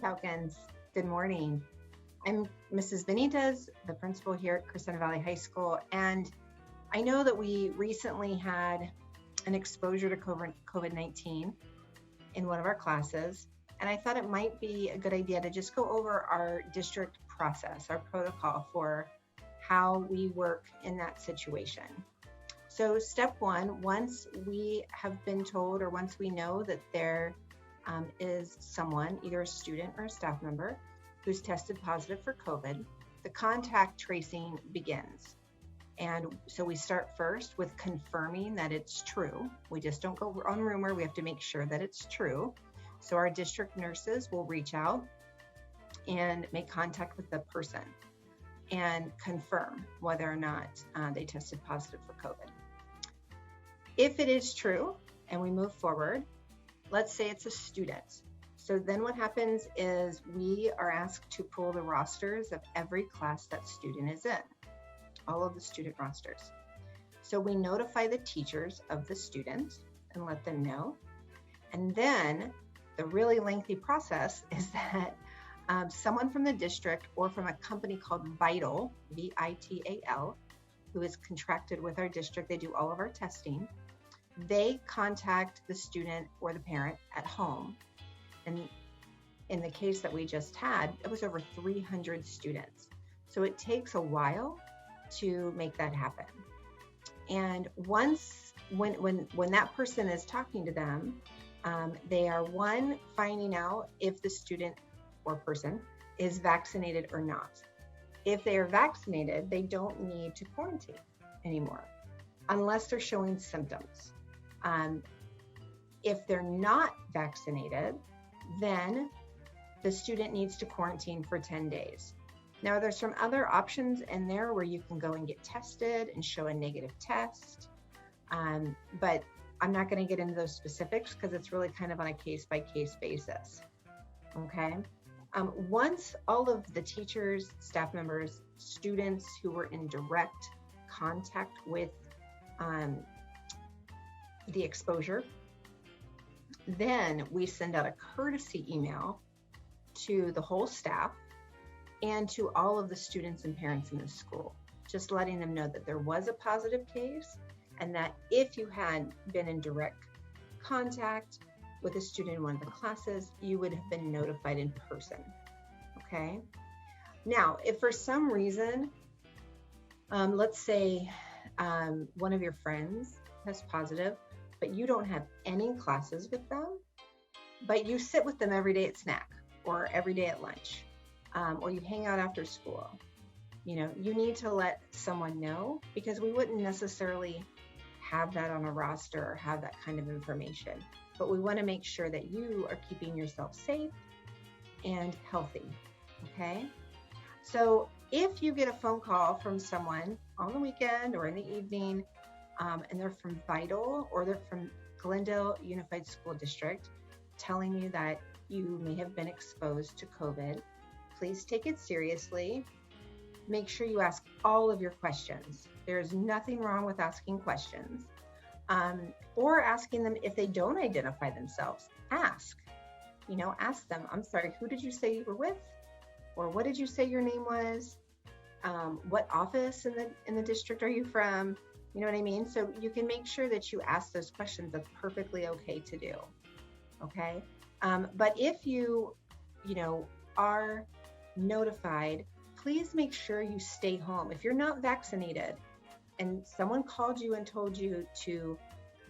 Falcons. Good morning. I'm Mrs. Benitez, the principal here at Crescenta Valley High School, and I know that we recently had an exposure to COVID-19 in one of our classes, and I thought it might be a good idea to just go over our district process, our protocol for how we work in that situation. So step one, once we have been told or once we know that there is someone, either a student or a staff member, who's tested positive for COVID, the contact tracing begins. And so we start first with confirming that it's true. We just don't go on rumor, we have to make sure that it's true. So our district nurses will reach out and make contact with the person and confirm whether or not they tested positive for COVID. If it is true and we move forward, let's say it's a student. So then what happens is we are asked to pull the rosters of every class that student is in, all of the student rosters. So we notify the teachers of the student and let them know. And then the really lengthy process is that someone from the district or from a company called Vital, V-I-T-A-L, who is contracted with our district, they do all of our testing. They contact the student or the parent at home. And in the case that we just had, it was over 300 students. So it takes a while to make that happen. And once, when that person is talking to them, they are finding out if the student or person is vaccinated or not. If they are vaccinated, they don't need to quarantine anymore, unless they're showing symptoms. If they're not vaccinated, then the student needs to quarantine for 10 days. Now, there's some other options in there where you can go and get tested and show a negative test, but I'm not going to get into those specifics because it's really kind of on a case-by-case basis, okay? Once all of the teachers, staff members, students who were in direct contact with the exposure, then we send out a courtesy email to the whole staff and to all of the students and parents in the school, just letting them know that there was a positive case and that if you had been in direct contact with a student in one of the classes, you would have been notified in person, okay? Now, if for some reason, let's say one of your friends tests positive, but you don't have any classes with them, but you sit with them every day at snack or every day at lunch, or you hang out after school, you need to let someone know, because we wouldn't necessarily have that on a roster or have that kind of information, but we want to make sure that you are keeping yourself safe and healthy, okay? So if you get a phone call from someone on the weekend or in the evening, and they're from Vital or they're from Glendale Unified School District telling you that you may have been exposed to COVID, please take it seriously. Make sure you ask all of your questions. There's nothing wrong with asking questions, or asking them if they don't identify themselves. Ask them, I'm sorry, who did you say you were with? Or what did you say your name was? What office in the district are you from? You know what I mean? So you can make sure that you ask those questions. That's perfectly okay to do, okay? But if you are notified, please make sure you stay home. If you're not vaccinated and someone called you and told you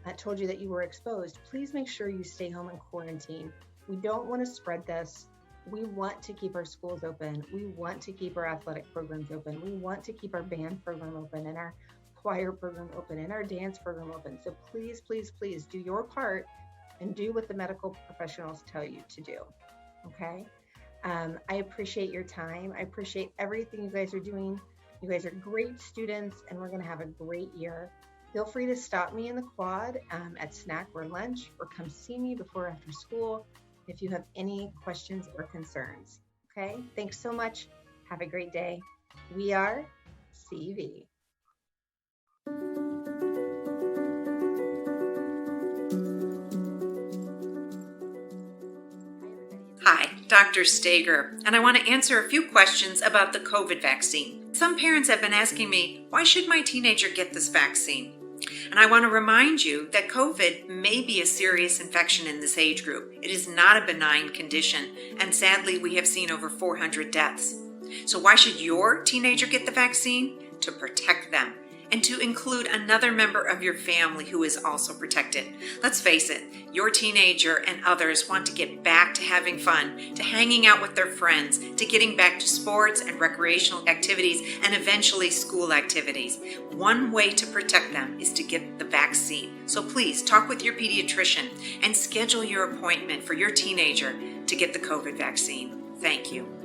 that you were exposed, please make sure you stay home and quarantine. We don't want to spread this. We want to keep our schools open. We want to keep our athletic programs open. We want to keep our band program open and our choir program open and our dance program open. So please, please, please do your part and do what the medical professionals tell you to do, okay? I appreciate your time. I appreciate everything you guys are doing. You guys are great students and we're gonna have a great year. Feel free to stop me in the quad at snack or lunch, or come see me before or after school if you have any questions or concerns, okay? Thanks so much. Have a great day. We are CV. Hi, Dr. Stager, and I want to answer a few questions about the COVID vaccine. Some parents have been asking me, why should my teenager get this vaccine? And I want to remind you that COVID may be a serious infection in this age group. It is not a benign condition, and sadly, we have seen over 400 deaths. So why should your teenager get the vaccine? To protect them, and to include another member of your family who is also protected. Let's face it, your teenager and others want to get back to having fun, to hanging out with their friends, to getting back to sports and recreational activities, and eventually school activities. One way to protect them is to get the vaccine. So please talk with your pediatrician and schedule your appointment for your teenager to get the COVID vaccine. Thank you.